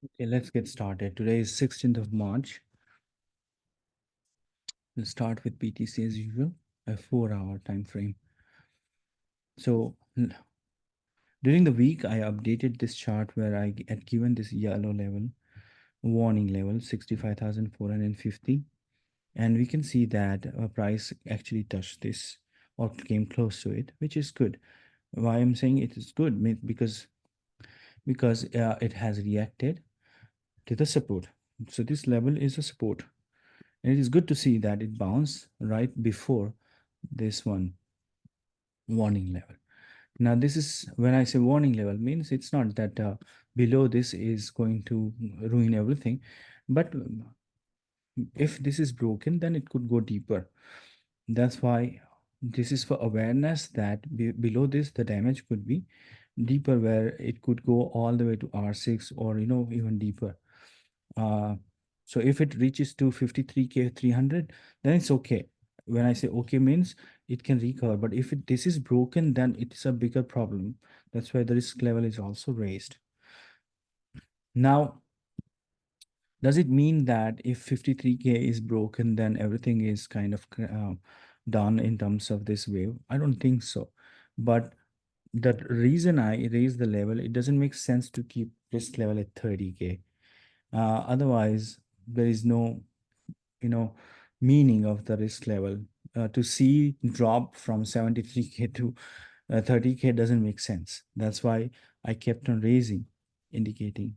Okay, let's get started. Today is 16th of March. We'll start with BTC as usual, a 4-hour time frame. So during the week, I updated this chart where I had given this yellow level, warning level, 65,450. And we can see that a price actually touched this or came close to it, which is good. Why I'm saying it is good because it has reacted to the support. So this level is a support. And it is good to see that it bounced right before this one warning level. Now, this is when I say warning level means it's not that below this is going to ruin everything, but if this is broken, then it could go deeper. That's why this is for awareness that below this the damage could be deeper, where it could go all the way to R6 or even deeper. Uh, so if it reaches to 53K 300, then it's okay. When I say okay means it can recover, but if this is broken, then it's a bigger problem. That's why the risk level is also raised. Now, does it mean that if 53K is broken, then everything is kind of done in terms of this wave? I don't think so. But the reason I raise the level, it doesn't make sense to keep risk level at 30K. Otherwise, there is no meaning of the risk level. To see drop from 73K to 30K doesn't make sense. That's why I kept on raising, indicating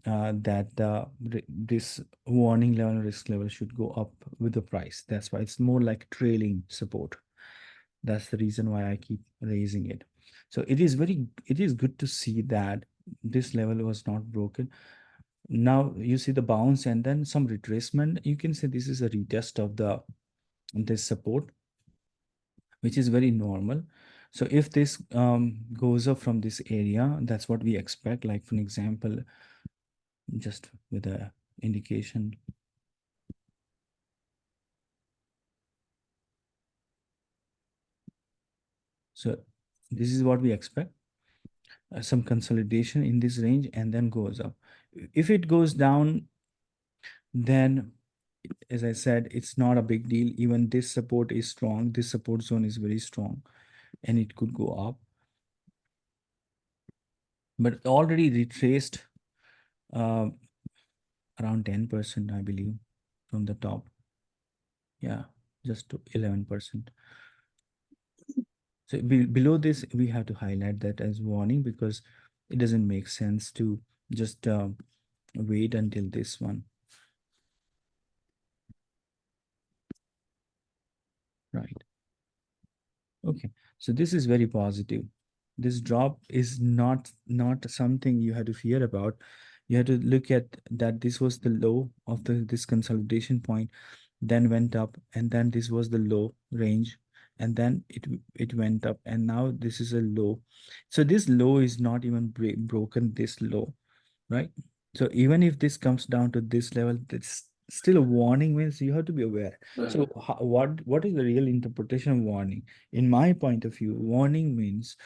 that this warning level, risk level should go up with the price. That's why it's more like trailing support. That's the reason why I keep raising it. So it is good to see that this level was not broken. Now you see the bounce and then some retracement. You can say this is a retest of this support, which is very normal. So if this goes up from this area, that's what we expect. Like for an example, just with a indication. So this is what we expect. Some consolidation in this range and then goes up. If it goes down, then as I said, it's not a big deal. Even this support is strong. This support zone is very strong and it could go up. But already retraced uh, around 10%, I believe, from the top. Yeah, just to 11%. So below this, we have to highlight that as warning because it doesn't make sense to just wait until this one. Right. Okay. So this is very positive. This drop is not something you have to fear about. You have to look at that this was the low of this consolidation point, then went up, and then this was the low range, and then it went up, and now this is a low. So this low is not even broken this low, right? So even if this comes down to this level, it's still a warning means you have to be aware. So what is the real interpretation of warning? In my point of view, warning means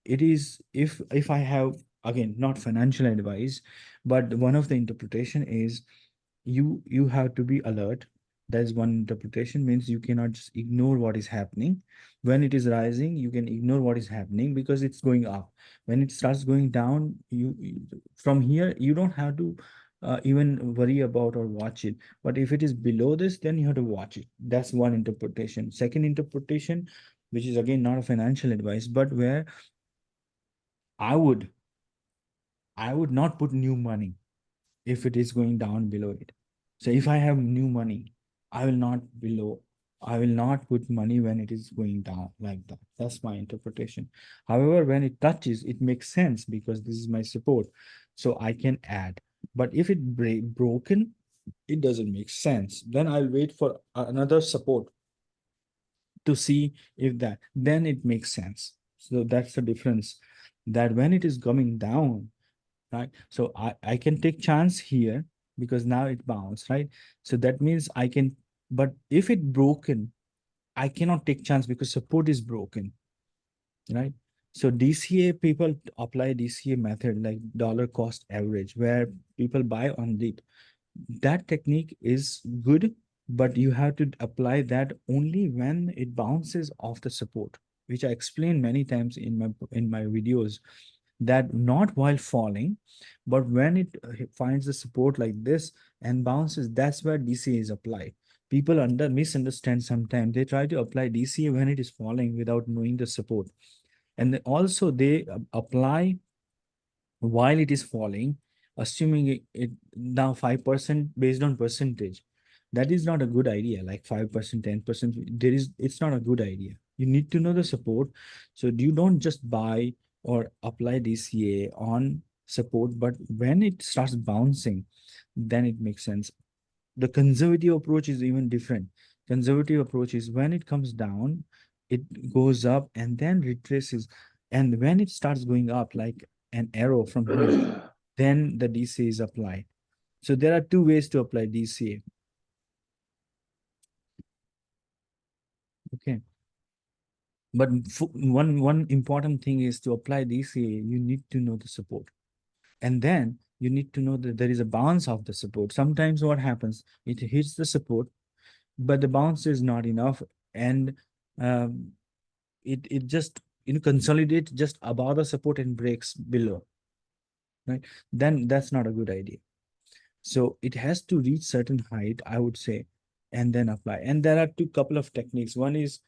it is if I have, again, not financial advice, but one of the interpretation is you have to be alert. That's one interpretation, means you cannot just ignore what is happening. When it is rising, you can ignore what is happening because it's going up. When it starts going down, from here you don't have to even worry about or watch it. But if it is below this, then you have to watch it. That's one interpretation. Second interpretation, which is again not a financial advice, but where i would I would not put new money if it is going down below it. So if I have new money, I will not below, I will not put money when it is going down like that. That's my interpretation. However, when it touches, it makes sense because this is my support. So I can add. But if it broken, it doesn't make sense. Then I'll wait for another support to see if that, then it makes sense. So that's the difference, that when it is coming down, right? So I can take chance here because now it bounced, right? So that means I can, but if it broken, I cannot take chance because support is broken, right? So DCA, people apply DCA method like dollar cost average, where people buy on the, that technique is good, but you have to apply that only when it bounces off the support, which I explained many times in my videos, that not while falling, but when it finds the support like this and bounces, that's where DCA is applied. People misunderstand sometimes. They try to apply DCA when it is falling without knowing the support. And also they apply while it is falling, assuming it now 5% based on percentage. That is not a good idea. Like 5%, 10%. It's not a good idea. You need to know the support. So you don't just buy or apply DCA on support, but when it starts bouncing, then it makes sense. The conservative approach is even different. Conservative approach is when it comes down, it goes up and then retraces. And when it starts going up like an arrow from here, then the DCA is applied. So there are two ways to apply DCA. Okay. But one important thing is to apply DCA, you need to know the support. And then you need to know that there is a bounce of the support. Sometimes what happens, it hits the support, but the bounce is not enough, and um, it just consolidates just above the support and breaks below, right? Then that's not a good idea. So it has to reach certain height, I would say, and then apply. And there are two couple of techniques. One is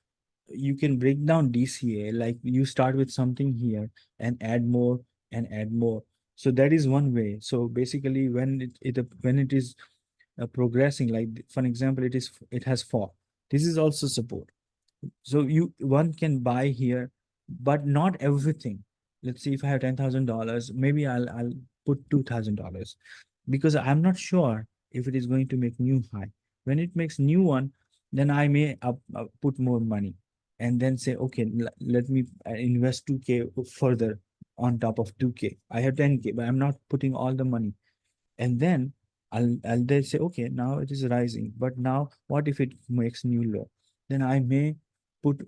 you can break down DCA, like you start with something here and add more and add more. So that is one way. So basically when when it is progressing, like for example, it has four. This is also support. So one can buy here, but not everything. Let's see, if I have $10,000, maybe I'll put $2,000, because I'm not sure if it is going to make new high. When it makes new one, then I may put more money and then say, okay, let me invest 2K further on top of 2K. I have 10K, but I'm not putting all the money. And then I'll they say, okay, now it is rising, but now what if it makes new low? Then I may put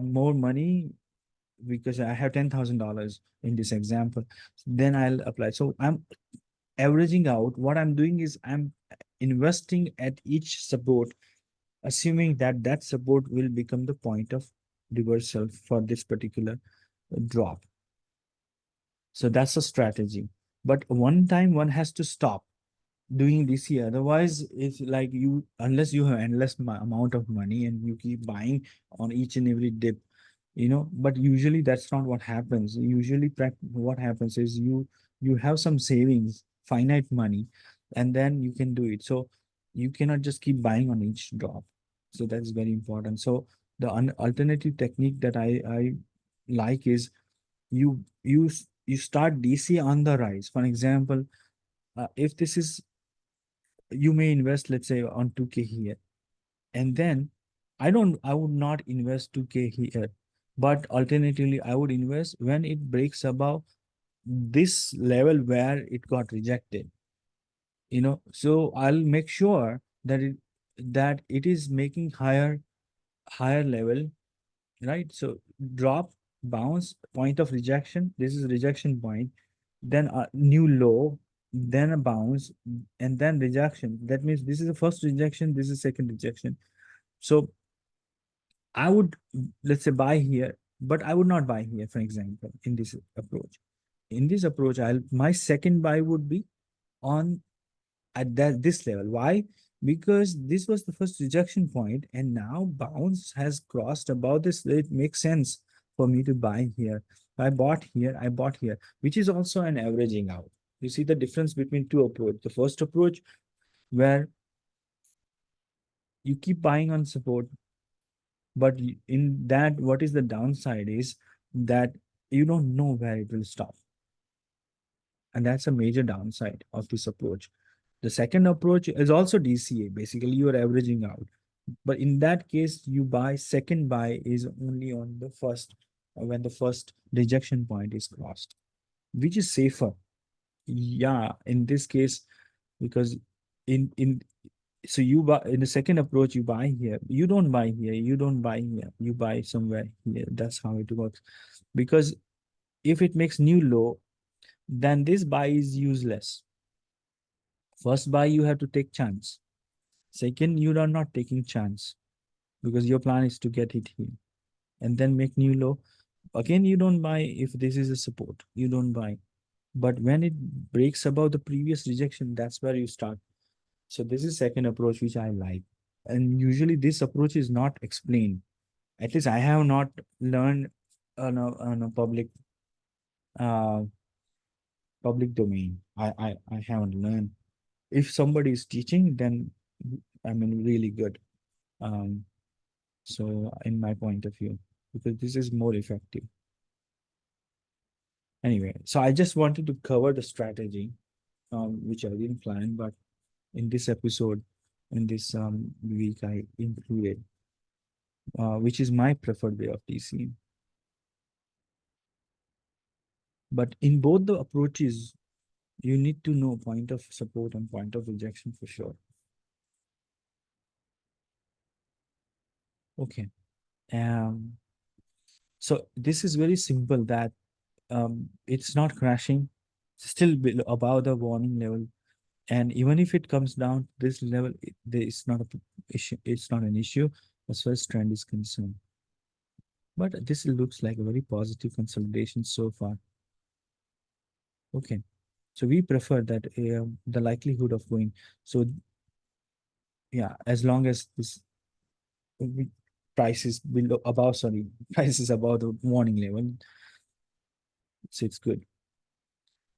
more money, because I have $10,000 in this example. Then I'll apply. So I'm averaging out. What I'm doing is I'm investing at each support, assuming that that support will become the point of reversal for this particular drop. So that's a strategy. But one time one has to stop doing this here. Otherwise, it's like you, unless you have endless amount of money and you keep buying on each and every dip, but usually that's not what happens. Usually what happens is you have some savings, finite money, and then you can do it. So you cannot just keep buying on each drop. So that's very important. So the alternative technique that I like is you start DC on the rise. For example, if this is, you may invest, let's say, on 2K here, and then I would not invest 2K here, but alternatively I would invest when it breaks above this level where it got rejected. So I'll make sure that it is making higher level, right? So drop, bounce, point of rejection, this is rejection point, then a new low, then a bounce, and then rejection. That means this is the first rejection, this is second rejection. So I would, let's say, buy here, but I would not buy here, for example, in this approach. In this approach, my second buy would be on at this level. Why? Because this was the first rejection point, and now bounce has crossed above this. It makes sense for me to buy here. I bought here, I bought here, which is also an averaging out. You see the difference between two approach. The first approach, where you keep buying on support, but in that, what is the downside is that you don't know where it will stop. And that's a major downside of this approach. The second approach is also DCA. Basically, you are averaging out. But in that case, you buy, second buy is only on the first, when the first rejection point is crossed, which is safer. Yeah, in this case, because in so you buy in the second approach, you buy here, you don't buy here, you don't buy here, you buy somewhere here. That's how it works. Because If it makes new low, then this buy is useless. First buy, you have to take chance. Second, you are not taking chance because your plan is to get it here and then make new low. Again, you don't buy if this is a support. You don't buy. But when it breaks above the previous rejection, that's where you start. So this is second approach which I like. And usually this approach is not explained. At least I have not learned on a uh, public domain. I haven't learned. If somebody is teaching, then I mean really good. Um, so in my point of view, because this is more effective. Anyway, so I just wanted to cover the strategy, which I didn't plan, but in this episode, in this week, I included, which is my preferred way of DCing. But in both the approaches, you need to know point of support and point of rejection for sure. Okay. Um, so this is very simple that it's not crashing, still below, above the warning level. And even if it comes down to this level, it's not a issue. It's not an issue as far as trend is concerned. But this looks like a very positive consolidation so far. Okay. So we prefer that the likelihood of going. So yeah, as long as this price is below above, sorry, price is above the warning level, so it's good.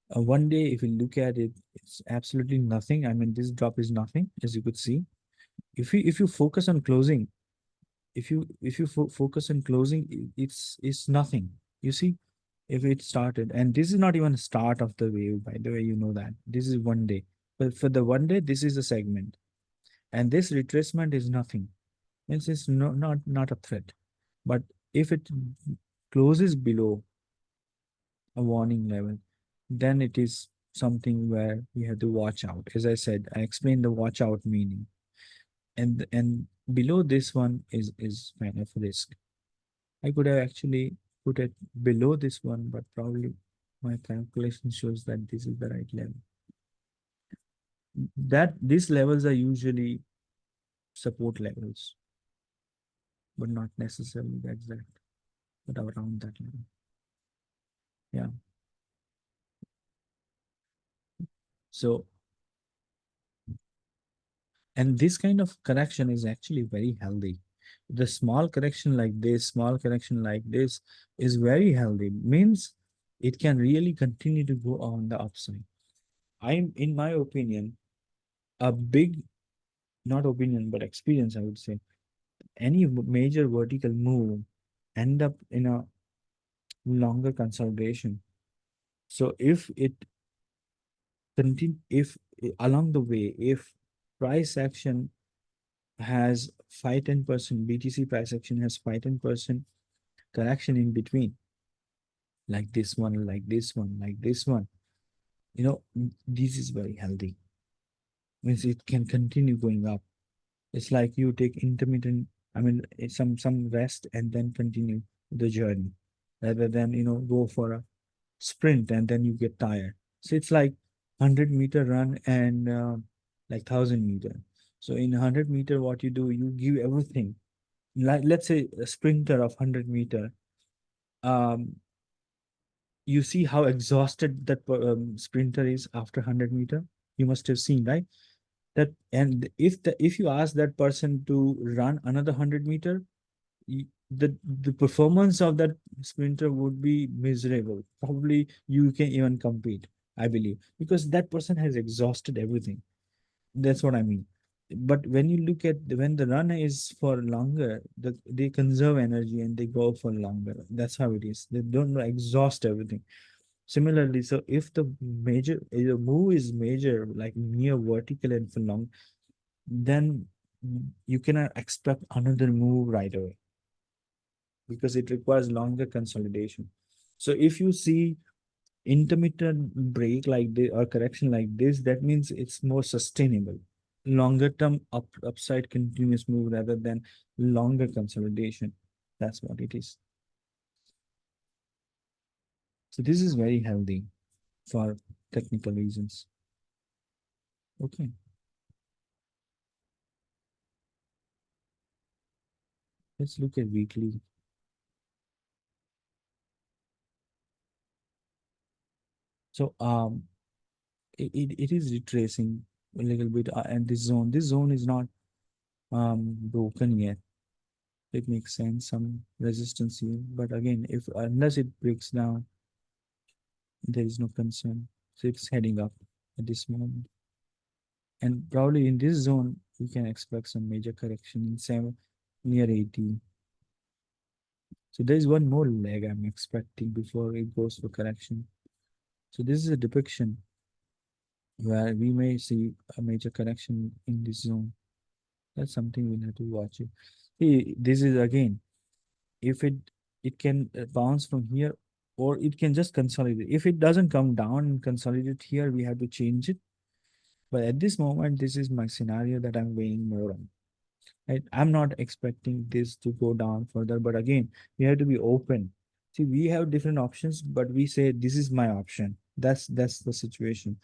One day, if you look at it, it's absolutely nothing. I mean, this drop is nothing, as you could see. If you focus on closing, if you focus on closing, it's nothing. You see, if it started, and this is not even a start of the wave, by the way, you know that this is one day. But for the one day, this is a segment, and this retracement is nothing. Means it's not a threat. But if it closes below a warning level, then it is something where we have to watch out. As I said, I explained the watch out meaning, and below this one is kind of risk. I could have actually put it below this one, but probably my calculation shows that this is the right level. That these levels are usually support levels, but not necessarily the exact, but around that level. Yeah. So, and this kind of correction is actually very healthy. The small correction like this, small correction like this is very healthy. Means it can really continue to go on the upside. I'm, in my opinion, a big, not opinion, but experience, I would say, any major vertical move end up in a longer consolidation. So if it continue, if along the way, if price action has 5-10%, BTC price action has 5-10% correction in between, like this one, like this one, like this one, this is very healthy. Means it can continue going up. It's like you take intermittent, I mean, some rest and then continue the journey, rather than go for a sprint and then you get tired. So it's like 100-meter run and like 1,000-meter. So in 100-meter, what you do, you give everything. Like let's say a sprinter of 100-meter, um, you see how exhausted that sprinter is after 100-meter. You must have seen, right? That, and if you ask that person to run another 100-meter, the performance of that sprinter would be miserable. Probably you can even compete, I believe, because that person has exhausted everything. That's what I mean. But when you look at when the run is for longer, they conserve energy and they go for longer. That's how it is. They don't exhaust everything. Similarly, so if the move is major, like near vertical and for long, then you cannot expect another move right away because it requires longer consolidation. So if you see intermittent break like this or correction like this, that means it's more sustainable. Longer term upside continuous move rather than longer consolidation. That's what it is. So this is very healthy for technical reasons. Okay, let's look at weekly. So it is retracing a little bit, and this zone is not broken yet. It makes sense, some resistance here, but again, if unless it breaks down, there is no concern. So it's heading up at this moment, and probably in this zone we can expect some major correction in near 80. So there is one more leg I'm expecting before it goes for correction. So this is a depiction where we may see a major correction in this zone. That's something we'll have to watch it. See, this is again, if it can bounce from here, or it can just consolidate. If it doesn't come down and consolidate here, we have to change it. But at this moment, this is my scenario that I'm weighing more on. Right? I'm not expecting this to go down further, but again, we have to be open. See, we have different options, but we say this is my option. That's the situation.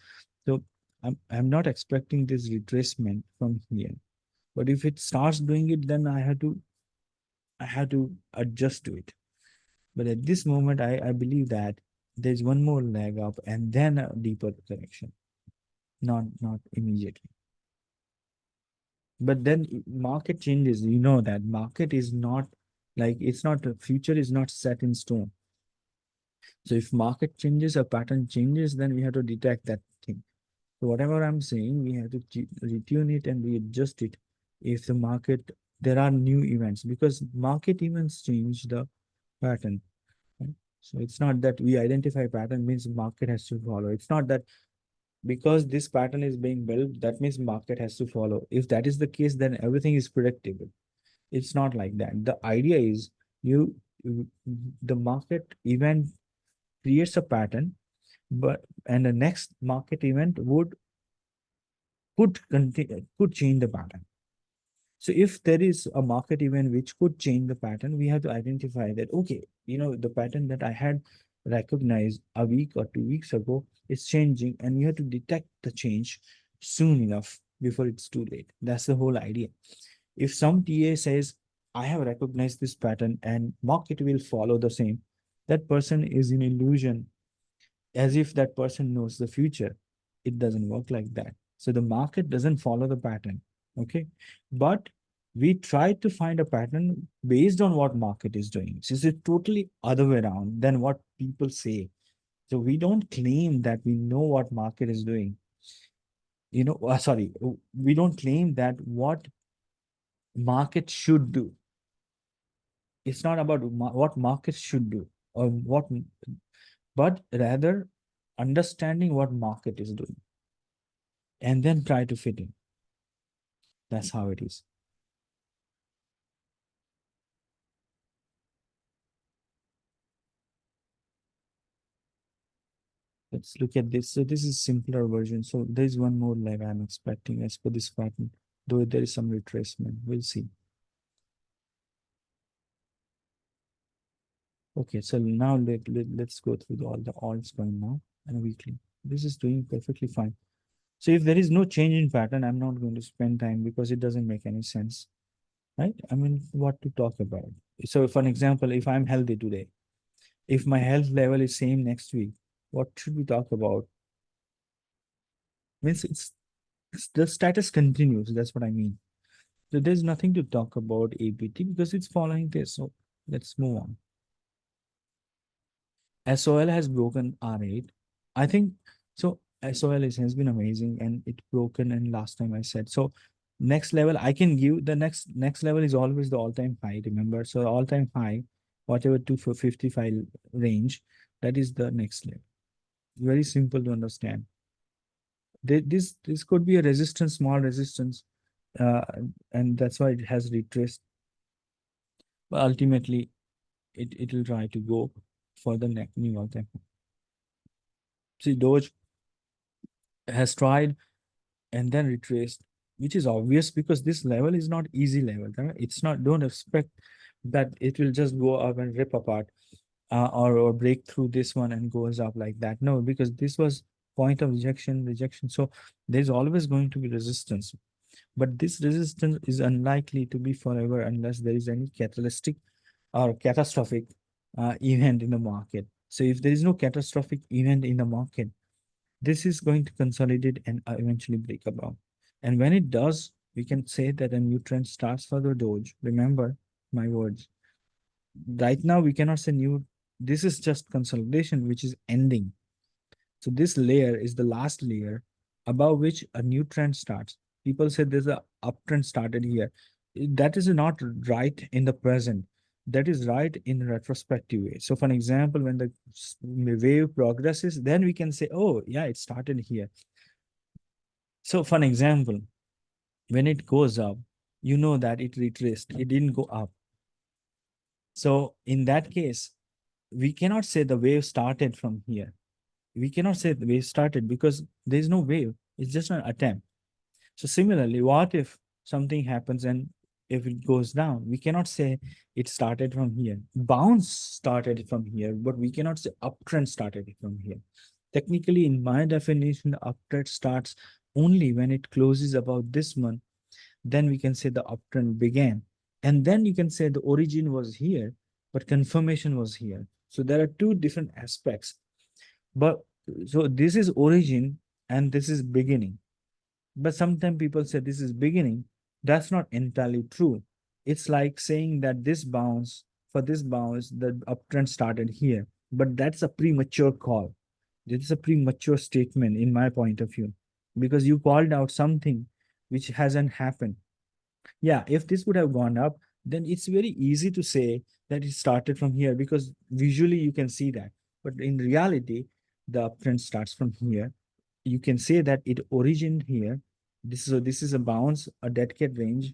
So I'm not expecting this retracement from here. But if it starts doing it, then I have to adjust to it. But at this moment, I believe that there's one more leg up and then a deeper correction, not immediately. But then market changes. You know that market is not like it's not a future is not set in stone. So if market changes, a pattern changes, then we have to detect that thing. So whatever I'm saying, we have to retune it and readjust it. If the market, there are new events, because market events change the pattern. Right? So it's not that we identify pattern means market has to follow. It's not that because this pattern is being built, that means market has to follow. If that is the case, then everything is predictable. It's not like that. The idea is you the market event creates a pattern, but and the next market event could change the pattern. So if there is a market event which could change the pattern, we have to identify that, okay, the pattern that I had recognized a week or 2 weeks ago is changing, and you have to detect the change soon enough before it's too late. That's the whole idea. If some TA says, I have recognized this pattern and market will follow the same, that person is in illusion, as if that person knows the future. It doesn't work like that. So the market doesn't follow the pattern. Okay. But we try to find a pattern based on what market is doing. So it's totally other way around than what people say. So we don't claim that we know what market is doing. Sorry, we don't claim that what market should do. It's not about what market should do or but rather understanding what market is doing and then try to fit in. That's how it is. Let's look at this. So this is simpler version. So there's one more leg I'm expecting as per this pattern, though there is some retracement. We'll see. Okay, so now let's go through all the alts going now and weekly. This is doing perfectly fine. So if there is no change in pattern, I'm not going to spend time because it doesn't make any sense, right? I mean, what to talk about? So for an example, if I'm healthy today, if my health level is same next week, what should we talk about? Means it's the status continues. That's what I mean. So there's nothing to talk about APT because it's following this. So let's move on. SOL has broken R8. I think so. Has been amazing and it broken. And last time I said so. Next level I can give the next level is always the all-time high. Remember, so all-time high, whatever 255 range, that is the next level. Very simple to understand. This could be a resistance, small resistance, uh, and that's why it has retraced. But ultimately, it will try to go for the next new all-time. See, Doge has tried and then retraced, which is obvious because this level is not easy level. Right? It's not. Don't expect that it will just go up and rip apart. or break through this one and goes up like that. No, because this was point of rejection. So there's always going to be resistance. But this resistance is unlikely to be forever unless there is any catalytic or catastrophic event in the market. So if there is no catastrophic event in the market, this is going to consolidate and eventually break above. And when it does, we can say that a new trend starts for the Doge. Remember my words. Right now, we cannot say new. This is just consolidation, which is ending. So this layer is the last layer above which a new trend starts. People say there's a uptrend started here. That is not right in the present. That is right in retrospective way. So for an example, when the wave progresses, then we can say, oh yeah, it started here. So for an example, when it goes up, you know that it retraced, it didn't go up. So in that case, we cannot say the wave started from here. We cannot say the wave started because there is no wave. It's just an attempt. So similarly, what if something happens and if it goes down, we cannot say it started from here. Bounce started from here, but we cannot say uptrend started from here. Technically, in my definition, the uptrend starts only when it closes about this month. Then we can say the uptrend began. And then you can say the origin was here, but confirmation was here. So there are two different aspects. But so this is origin and this is beginning. But sometimes people say this is beginning. That's not entirely true. It's like saying that for this bounce, the uptrend started here. But that's a premature call. This is a premature statement in my point of view, because you called out something which hasn't happened. Yeah, if this would have gone up, then it's very easy to say that it started from here because visually you can see that. But in reality, the uptrend starts from here. You can say that it origined here. This is a bounce, a dead cat range,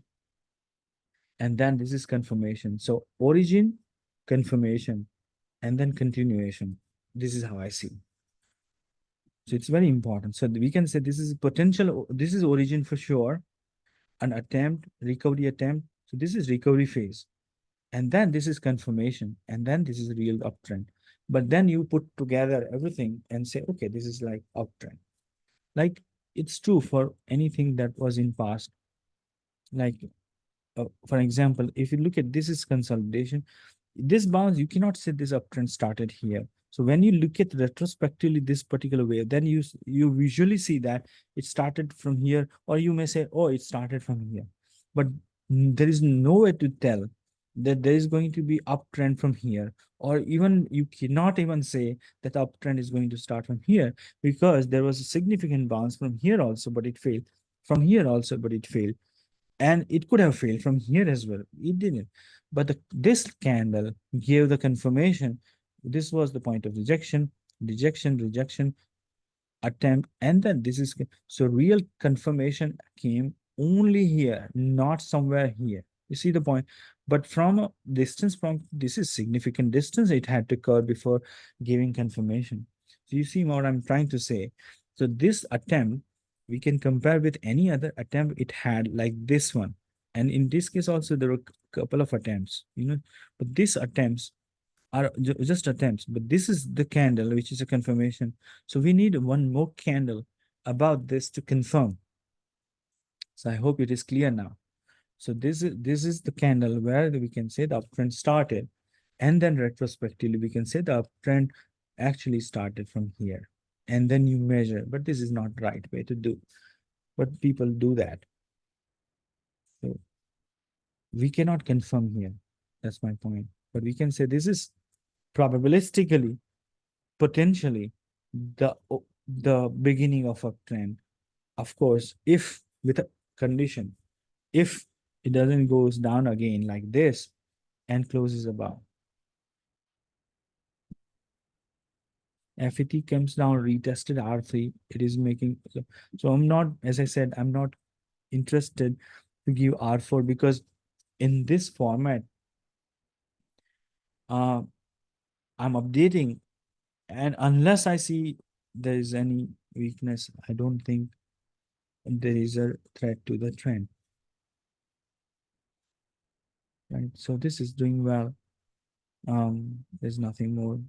and then this is confirmation. So origin, confirmation, and then continuation. This is how I see. So it's very important. So we can say this is potential. This is origin for sure. An attempt, recovery attempt. So this is recovery phase. And then this is confirmation. And then this is real uptrend. But then you put together everything and say, okay, this is like uptrend. Like it's true for anything that was in past. Like, for example, if you look at this is consolidation, this bounce, you cannot say this uptrend started here. So when you look at retrospectively this particular wave, then you visually see that it started from here, or you may say, oh, it started from here. But there is no way to tell that there is going to be uptrend from here, or even you cannot even say that the uptrend is going to start from here, because there was a significant bounce from here also, but it failed. From here also, but it failed, and it could have failed from here as well. It didn't. But this candle gave the confirmation. This was the point of rejection, attempt, and then this is so real confirmation came only here, not somewhere here. You see the point? But from a distance, from this is significant distance it had to cover before giving confirmation. So you see what I'm trying to say. So this attempt we can compare with any other attempt it had, like this one. And in this case also there were a couple of attempts, but these attempts are just attempts, but this is the candle which is a confirmation. So we need one more candle about this to confirm. So I hope it is clear now. So this is the candle where we can say the uptrend started, and then retrospectively we can say the uptrend actually started from here, and then you measure. But this is not right way to do, but people do that. So we cannot confirm here. That's my point. But we can say this is probabilistically, potentially, the the beginning of a trend. Of course, if with a condition, if it doesn't goes down again like this and closes above. FET comes down, retested R3, it is making, so I'm not, as I said, I'm not interested to give R4 because in this format, uh, I'm updating, and unless I see there is any weakness, I don't think there is a threat to the trend. Right. So this is doing well. There's nothing more.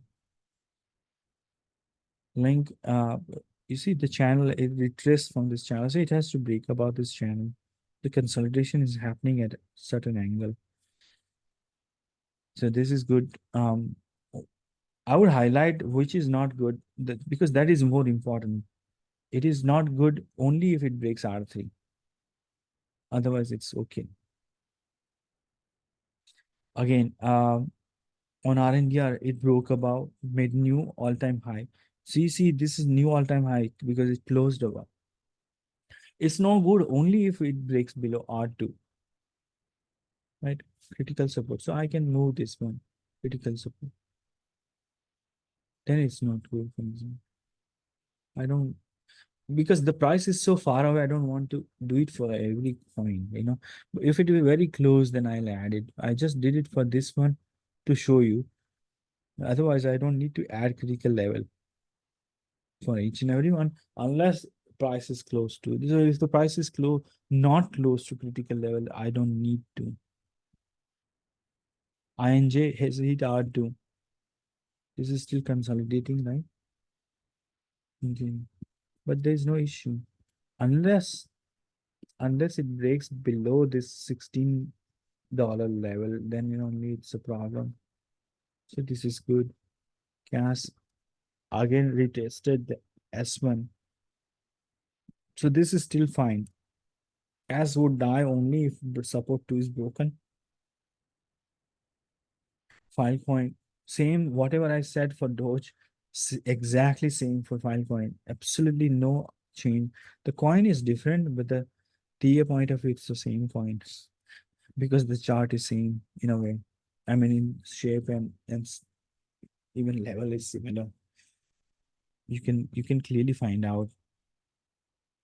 Link, you see the channel, it retraces from this channel, so it has to break about this channel. The consolidation is happening at a certain angle. So this is good. I would highlight which is not good, that, because that is more important. It is not good only if it breaks R3. Otherwise, it's okay. Again, on RNDR, it broke above, made new all-time high. So you see, this is new all-time high because it closed above. It's no good only if it breaks below R2, right? Critical support. So I can move this one, critical support. Then it's not good for me. I don't, because the price is so far away, I don't want to do it for every coin, you know. But if it will be very close, then I'll add it. I just did it for this one to show you. Otherwise, I don't need to add critical level for each and every one unless price is close to. So if the price is close, not close to critical level, I don't need to. INJ has hit R2. This is still consolidating, right? Okay. But there's no issue unless it breaks below this $16 level, then only it's a problem. So this is good. Cash again retested the S1. So this is still fine. Cash would die only if the support 2 is broken. Filecoin, same whatever I said for Doge, exactly same for Filecoin. Absolutely no change. The coin is different, but the TA point of view, it's the same coin because the chart is same in a way. I mean, in shape and even level is similar. You can clearly find out.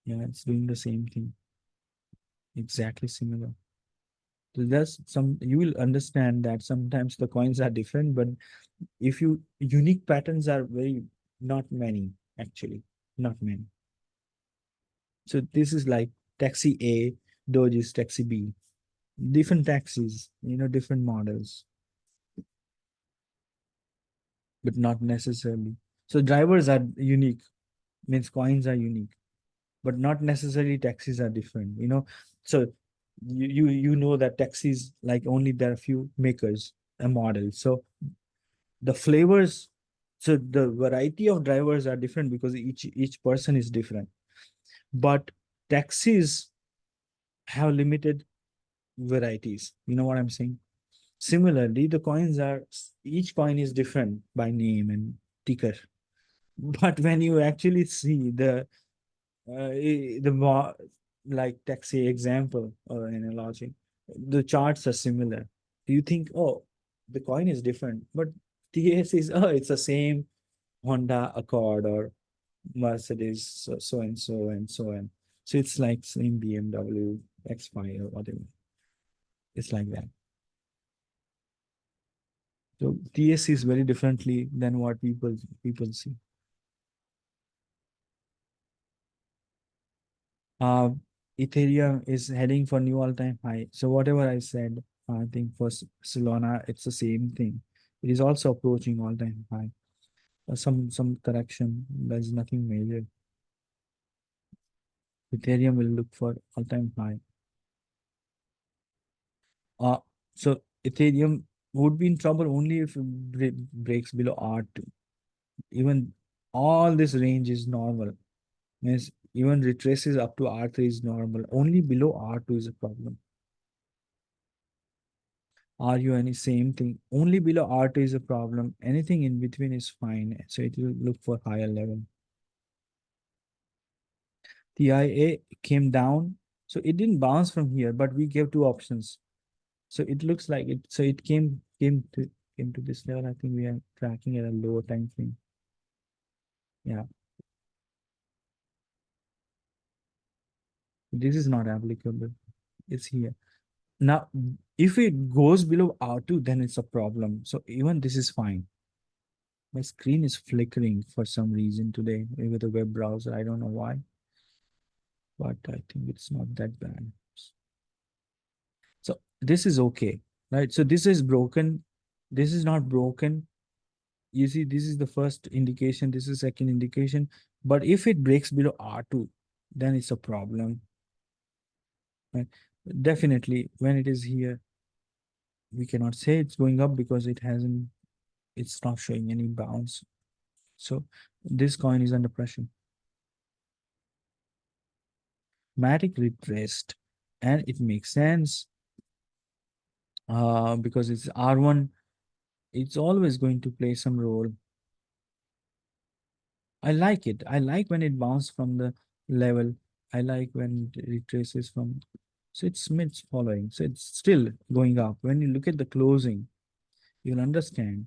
Yeah, it's doing the same thing, exactly similar. So that's some you will understand that sometimes the coins are different, but if you unique patterns are very not many actually, not many. So this is like taxi A, Doge is taxi B, different taxis, different models, but not necessarily. So drivers are unique, means coins are unique, but not necessarily taxis are different. So you know that taxis, like, only there are few makers a model. So the flavors, so the variety of drivers are different because each person is different. But taxis have limited varieties. You know what I'm saying? Similarly, the coins are, each coin is different by name and ticker. But when you actually see the more, like taxi example or analogy, the charts are similar. You think, oh, the coin is different, but TS is, oh, it's the same Honda Accord or Mercedes, so and so and so and so it's like same BMW X5 or whatever. It's like that. So TS is very differently than what people see. Uh, Ethereum is heading for new all-time high. So whatever I said, I think for Solana, it's the same thing. It is also approaching all-time high. Some correction. There's nothing major. Ethereum will look for all-time high. Uh, so Ethereum would be in trouble only if it breaks below R2. Even all this range is normal. Means even retraces up to R3 is normal. Only below R2 is a problem. RUN is same thing. Only below R2 is a problem. Anything in between is fine. So it will look for higher level. TIA came down. So it didn't bounce from here, but we gave two options. So it looks like it. So it came to this level. I think we are tracking at a lower time frame. Yeah. This is not applicable. It's here. Now, if it goes below R2, then it's a problem. So even this is fine. My screen is flickering for some reason today with the web browser. I don't know why, but I think it's not that bad. So this is okay, right? So this is broken. This is not broken. You see, this is the first indication, this is second indication. But if it breaks below R2, then it's a problem. Right? Definitely, when it is here, we cannot say it's going up because it's not showing any bounce. So this coin is under pressure. Matic retraced, and it makes sense because it's R1. It's always going to play some role. I like it. I like when it bounces from the level. I like when it retraces from. So it's following. So it's still going up. When you look at the closing, you'll understand.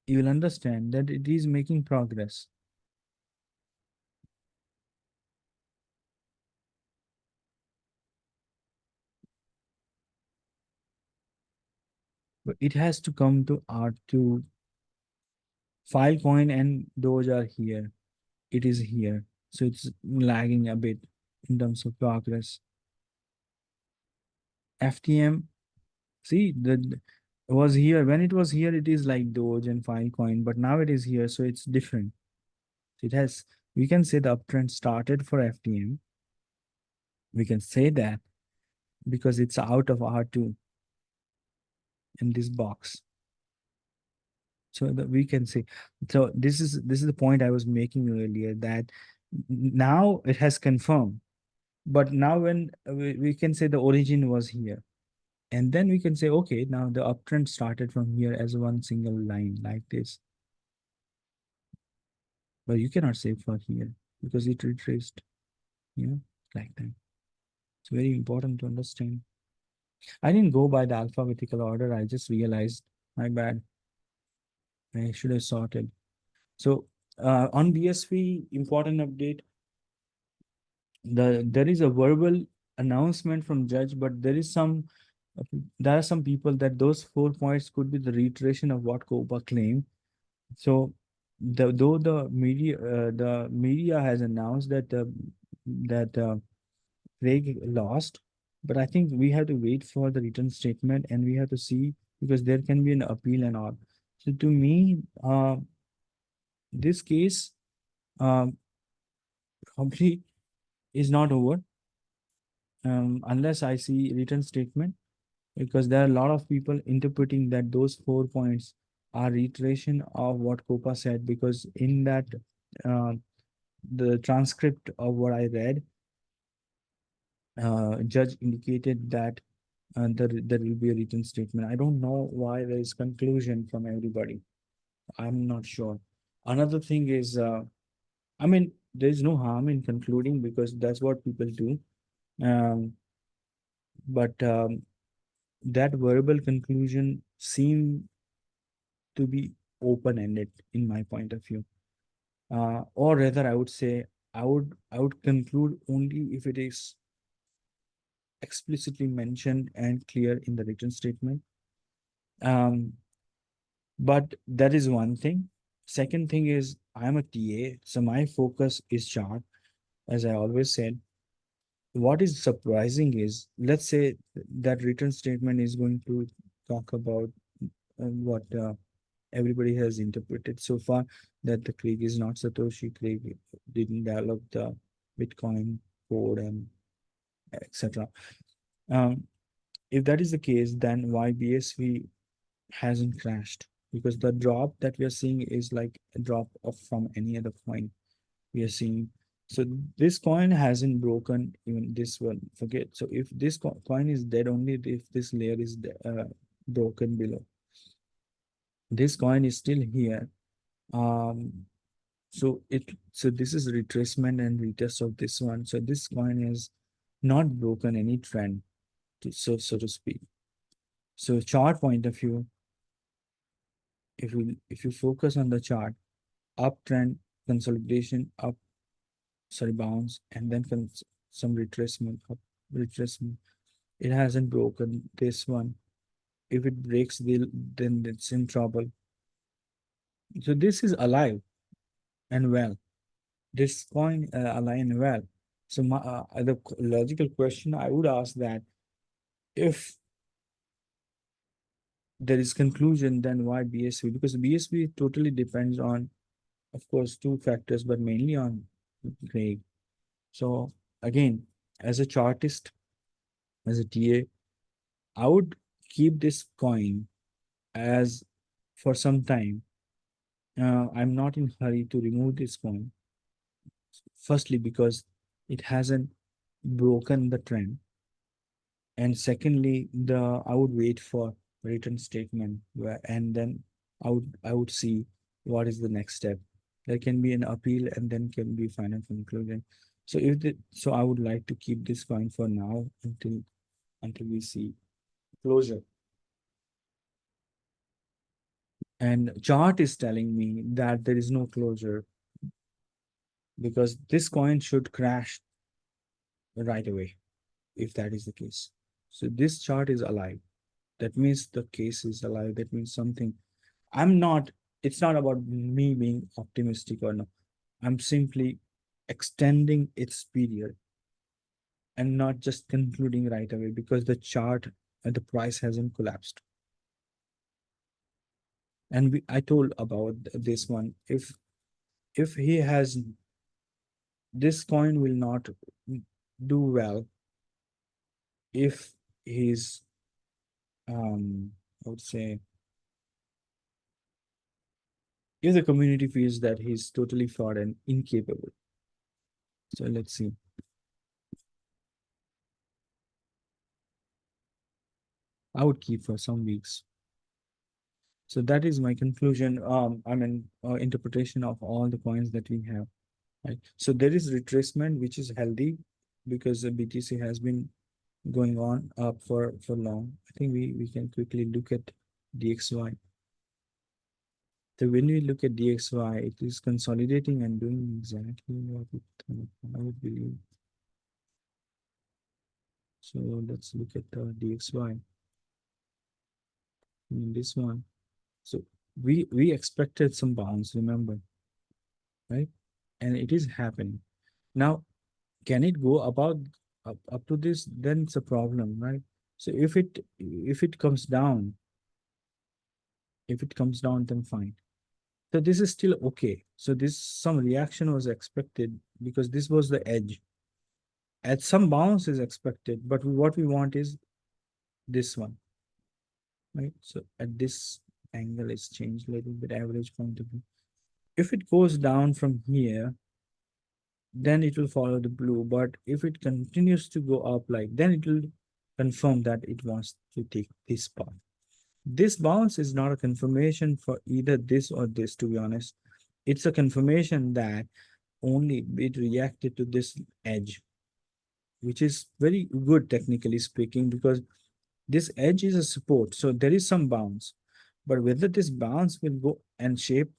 You will understand that it is making progress. But it has to come to R2. Filecoin and Doge are here. It is here. So it's lagging a bit in terms of progress. FTM, see, the was here. When it was here, it is like Doge and Filecoin, but now it is here, so it's different. It has, we can say the uptrend started for FTM. We can say that because it's out of R2 in this box. So that we can say, so this is the point I was making earlier, that now it has confirmed. But now when we can say the origin was here, and then we can say, okay, now the uptrend started from here as one single line like this. But you cannot say for here because it retraced, you know, like that. It's very important to understand. I didn't go by the alphabetical order. I just realized, my bad. I should have sorted. So on BSV, important update. There is a verbal announcement from judge, but there are some people that those 4 points could be the reiteration of what Copa claimed. So though the media has announced that Craig lost, but I think we have to wait for the written statement and we have to see, because there can be an appeal and all. So to me, this case probably is not over unless I see written statement, because there are a lot of people interpreting that those 4 points are reiteration of what Copa said, because in that uh, the transcript of what I read, judge indicated that there will be a written statement. I don't know why there is conclusion from everybody. I'm not sure. Another thing is, I mean, there's no harm in concluding because that's what people do. Um, but that verbal conclusion seem to be open-ended in my point of view. Or rather, I would say I would conclude only if it is explicitly mentioned and clear in the written statement. Um, but that is one thing. Second thing is I'm a TA, so my focus is chart, as I always said. What is surprising is, let's say that written statement is going to talk about what everybody has interpreted so far, that the Krieg is not Satoshi. Krieg didn't develop the Bitcoin code and etc. Um, if that is the case, then why BSV hasn't crashed? Because the drop that we are seeing is like a drop of from any other coin we are seeing. So this coin hasn't broken even this one. Forget. So if this coin is dead, only if this layer is broken below. This coin is still here. Um, so this is retracement and retest of this one. So this coin is not broken any trend, so to speak. So chart point of view, if you focus on the chart, uptrend, consolidation, up, sorry, bounce, and then some retracement, up, retracement. It hasn't broken this one. If it breaks, then it's in trouble. So this is alive and well. This coin alive and well. So the logical question I would ask that if there is conclusion, then why BSV? Because BSV totally depends on, of course, two factors, but mainly on Craig. So again, as a chartist, as a TA, I would keep this coin as for some time. I'm not in hurry to remove this coin. Firstly, because it hasn't broken the trend, and secondly, I would wait for written statement and then I would see what is the next step. There can be an appeal and then can be final conclusion. So I would like to keep this coin for now until we see closure. And chart is telling me that there is no closure because this coin should crash right away if that is the case. So this chart is alive. That means the case is alive. That means something. I'm not, it's not about me being optimistic or no. I'm simply extending its period and not just concluding right away because the chart and the price hasn't collapsed. And I told about this one. If he has, this coin will not do well if he's I would say, if the community feels that he's totally fraud and incapable. So let's see. I would keep for some weeks. So that is my conclusion. I mean, interpretation of all the coins that we have. Right. So there is retracement, which is healthy because the BTC has been going on up for long. I think we can quickly look at DXY. So when we look at DXY, it is consolidating and doing exactly what it I would believe. So let's look at the DXY. In this one. So we expected some bounce, remember, right? And it is happening. Now, can it go about up to this? Then it's a problem, right? So if it comes down, if it comes down, then fine. So this is still okay. So this some reaction was expected because this was the edge. At some bounce is expected, but what we want is this one, right? So at this angle is changed a little bit, average point of view. If it goes down from here, then it will follow the blue. But if it continues to go up like, then it will confirm that it wants to take this path. This bounce is not a confirmation for either this or this, to be honest. It's a confirmation that only it reacted to this edge, which is very good technically speaking, because this edge is a support. So there is some bounce, but whether this bounce will go and shape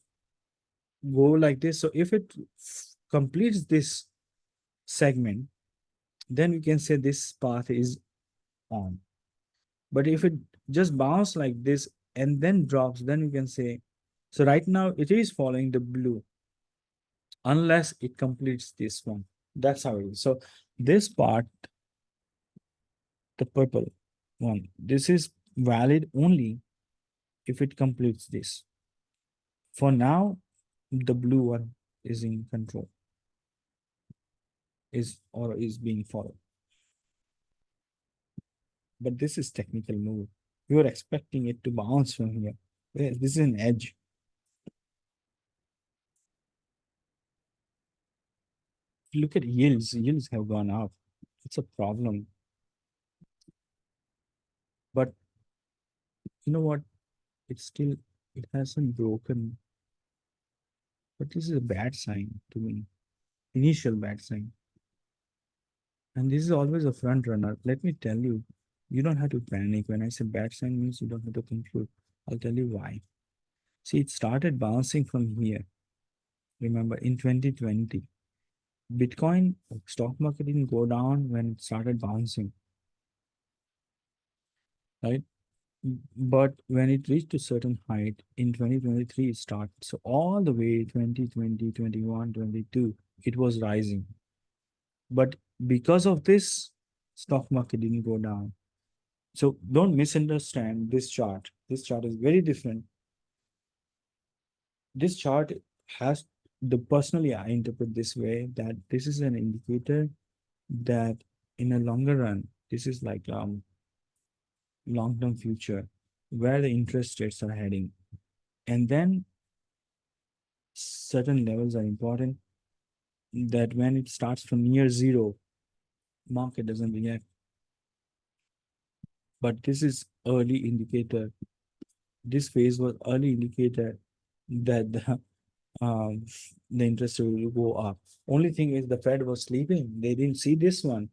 go like this. So if it completes this segment, then we can say this path is on. But if it just bounce like this and then drops, then we can say, so right now it is following the blue unless it completes this one. That's how it is. So this part, the purple one, this is valid only if it completes this. For now, the blue one is in control, is being followed. But this is technical move. You are expecting it to bounce from here. This is an edge. Look at yields. Yields have gone up. It's a problem. But you know what? It's still, it hasn't broken. But this is a bad sign to me. Initial bad sign. And this is always a front runner. Let me tell you, you don't have to panic. When I say bad sign means you don't have to conclude. I'll tell you why. See, it started bouncing from here. Remember, in 2020, Bitcoin stock market didn't go down when it started bouncing, right? But when it reached a certain height in 2023, it started. So all the way 2020, 21, 22, it was rising. But because of this, stock market didn't go down. So don't misunderstand this chart. This chart is very different. This chart has the personally I interpret this way that this is an indicator that in a longer run, this is like long-term future where the interest rates are heading. And then certain levels are important that when it starts from near zero, market doesn't react. But this is early indicator. This phase was early indicator that um, the interest rate will go up. Only thing is the Fed was sleeping. They didn't see this one.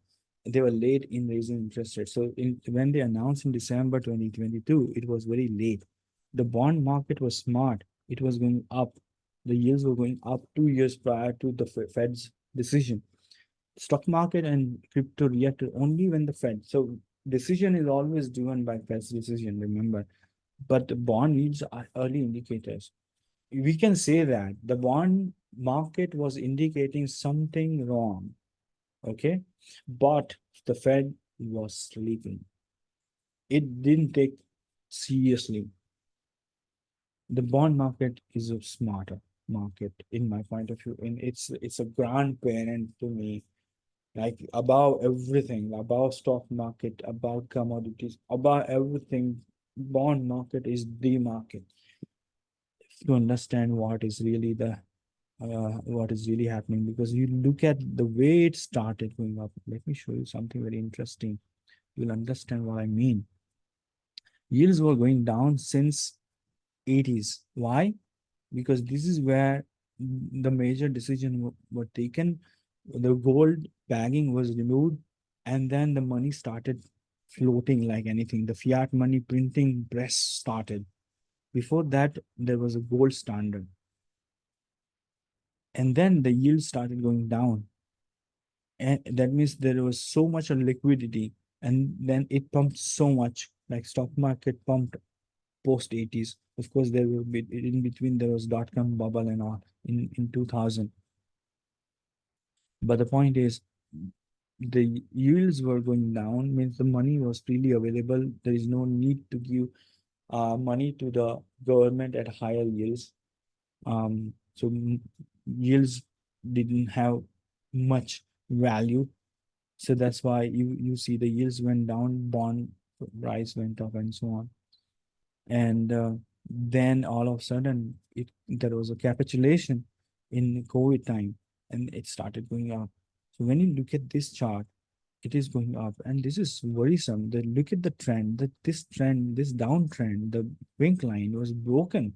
They were late in raising interest rates. So when they announced in December 2022, it was very late. The bond market was smart. It was going up. The yields were going up 2 years prior to the Fed's decision. Stock market and crypto reacted only when the Fed. So decision is always driven by Fed's decision, remember. But the bond yields are early indicators. We can say that the bond market was indicating something wrong. Okay. But the Fed was sleeping. It didn't take seriously. The bond market is a smarter market in my point of view. And it's a grandparent to me, like above everything, above stock market, above commodities, above everything. Bond market is the market. To understand what is really happening, because you look at the way it started going up. Let me show you something very interesting. You'll understand what I mean. Yields were going down since 80s. Why? Because this is where the major decision were taken. The gold bagging was removed, and then the money started floating like anything. The fiat money printing press started. Before that, there was a gold standard. And then the yield started going down. And that means there was so much of liquidity, and then it pumped so much, like stock market pumped post 80s. Of course, there will be in between there was dot-com bubble and all in 2000. But the point is, the yields were going down, means the money was freely available. There is no need to give money to the government at higher yields. So yields didn't have much value. So that's why you see the yields went down, bond price went up, and so on. And then all of a sudden, there was a capitulation in COVID time, and it started going up. So when you look at this chart, it is going up, and this is worrisome. Look at the trend. That this trend, this downtrend, the pink line was broken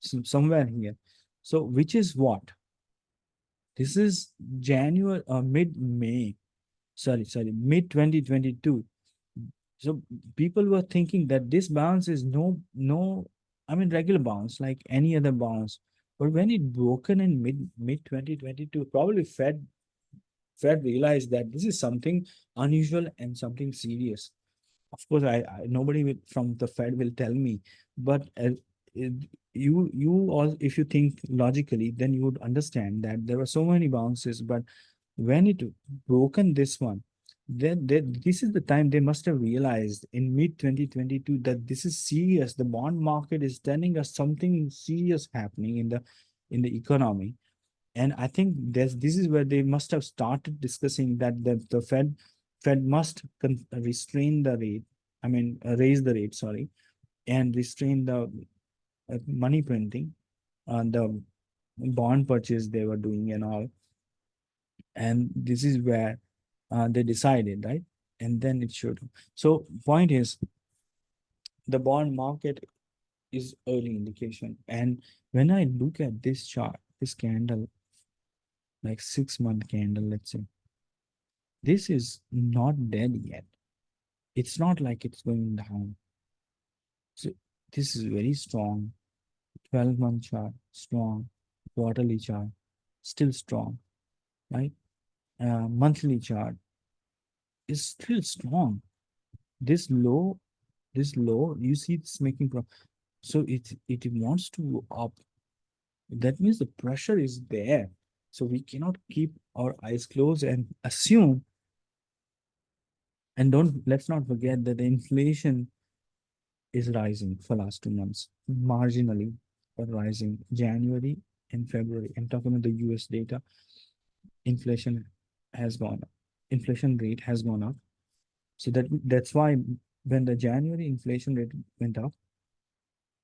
somewhere here. So which is what? This is January or mid-May. Sorry, mid 2022. So people were thinking that this bounce is I mean regular bounce like any other bounce. But when it broken in mid 2022, probably Fed realized that this is something unusual and something serious. Of course, nobody from the Fed will tell me, but you all, if you think logically, then you would understand that there were so many bounces, but when it broken this one, then this is the time they must have realized in mid 2022 that this is serious. The bond market is telling us something serious happening in the economy. And I think this is where they must have started discussing that the Fed must restrain the rate. I mean, raise the rate, sorry, and restrain the money printing, the bond purchase they were doing and all. And this is where they decided, right? And then it should. So point is, the bond market is early indication. And when I look at this chart, this candle, like 6-month candle, let's say, this is not dead yet. It's not like it's going down. So this is very strong. 12-month chart, strong. Quarterly chart, still strong, right? Monthly chart is still strong. This low, you see it's making so it wants to go up. That means the pressure is there. So we cannot keep our eyes closed and assume. And let's not forget that the inflation is rising for last 2 months, marginally, but rising. January and February. I'm talking about the US data. Inflation has gone up. Inflation rate has gone up. So that's why when the January inflation rate went up,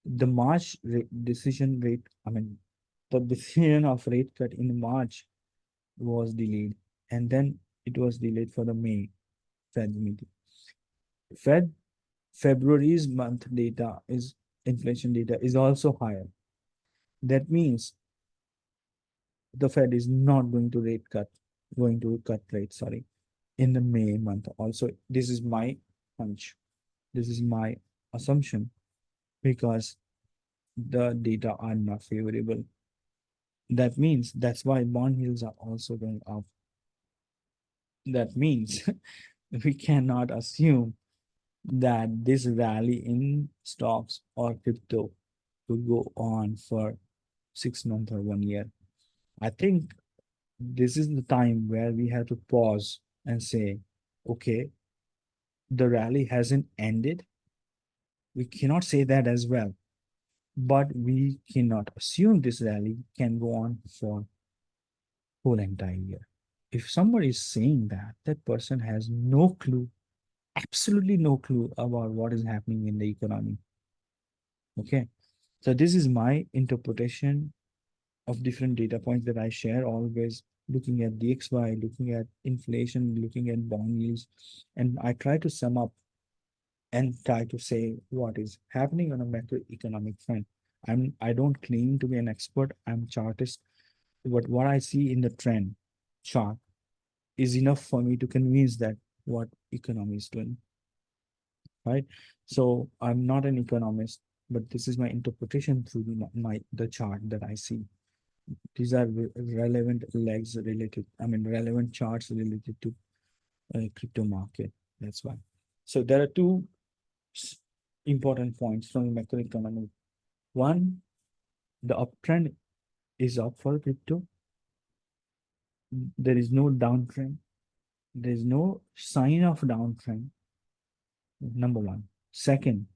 the March decision rate, I mean, the decision of rate cut in March was delayed, and then it was delayed for the May Fed meeting. Fed February's month data is inflation data is also higher. That means the Fed is not going to cut rate, sorry, in the May month. Also, this is my hunch. This is my assumption because the data are not favorable. That means that's why bond yields are also going up. That means we cannot assume that this rally in stocks or crypto could go on for 6 months or 1 year. I think this is the time where we have to pause and say, okay, the rally hasn't ended. We cannot say that as well, but we cannot assume this rally can go on for whole entire year. If somebody is saying that, that person has no clue, absolutely no clue about what is happening in the economy. Okay. So this is my interpretation of different data points that I share, always looking at DXY, looking at inflation, looking at bond yields, and I try to sum up and try to say what is happening on a macroeconomic front. I don't claim to be an expert. I'm chartist, but what I see in the trend chart is enough for me to convince that what economy is doing, right? So I'm not an economist, but this is my interpretation through the chart that I see. These are relevant legs related, I mean, relevant charts related to crypto market. That's why. So there are two important points from the macroeconomic. One, the uptrend is up for crypto. There is no downtrend. There is no sign of downtrend. Number one. Second,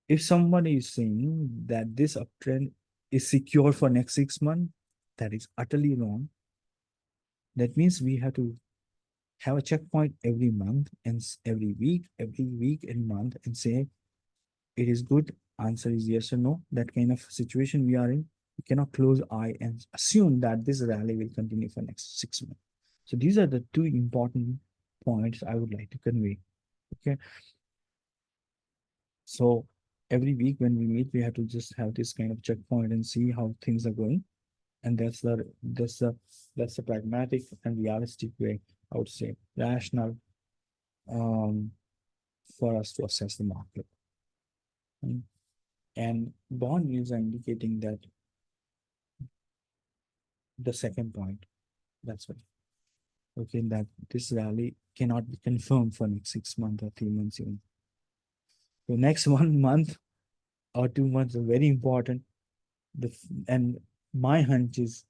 if somebody is saying that this uptrend is secure for next 6 months, that is utterly wrong. That means we have to have a checkpoint every month and every week and month, and say it is good. Answer is yes or no. That kind of situation we are in. We cannot close eye and assume that this rally will continue for next 6 months. So these are the two important points I would like to convey. Okay. So every week when we meet, we have to just have this kind of checkpoint and see how things are going. And that's the pragmatic and realistic way, I would say, rational, um, for us to assess the market. And bond yields are indicating that the second point, that's right. Okay, that this rally cannot be confirmed for next 6 months or 3 months even. The next 1 month or 2 months are very important. And my hunch is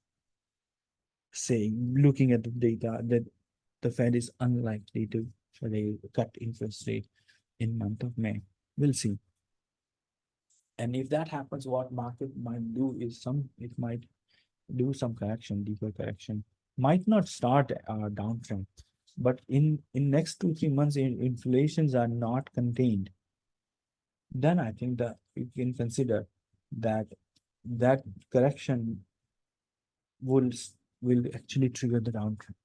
saying, looking at the data, that the Fed is unlikely to cut interest rate in month of May. We'll see. And if that happens, what market might do is it might do some correction, deeper correction. Might not start a downtrend, but in next 2 3 months, inflations are not contained. Then I think that you can consider that that correction will will actually trigger the downtrend,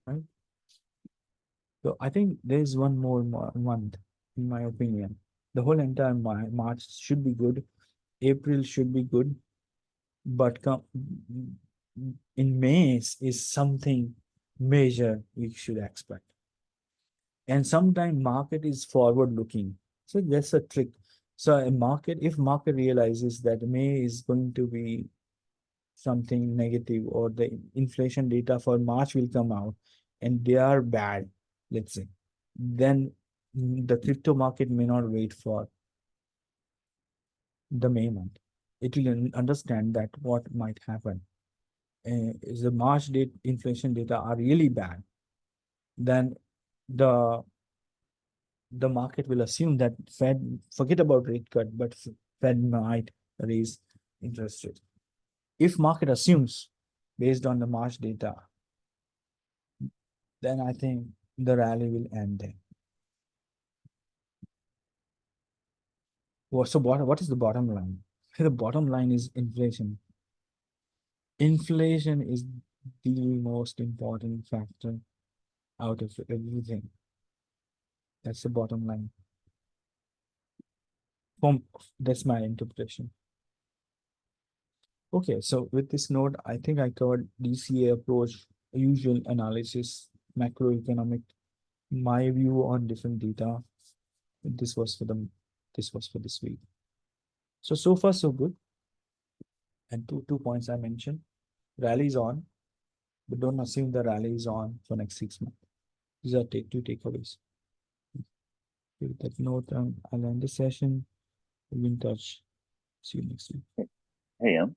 right? So I think there's one more month, in my opinion. The whole entire March should be good. April should be good, but in May is something major we should expect. And sometimes market is forward looking. So that's a trick. So if market realizes that May is going to be something negative, or the inflation data for March will come out and they are bad, let's say, then the crypto market may not wait for the May month. It will understand that what might happen. Is the March date inflation data are really bad, then the the market will assume that Fed forget about rate cut, but Fed might raise interest rate. If market assumes based on the March data, then I think the rally will end there. So what is the bottom line? The bottom line is inflation. Inflation is the most important factor out of everything. That's the bottom line. That's my interpretation. Okay, so with this note, I think I covered DCA approach, usual analysis, macroeconomic, my view on different data. This was for the this was for this week. So far so good. And two points I mentioned. Rally is on, but don't assume the rally is on for next 6 months. These are two takeaways. With that note, I'll end the session. We'll be in touch. See you next week. Hey, Em.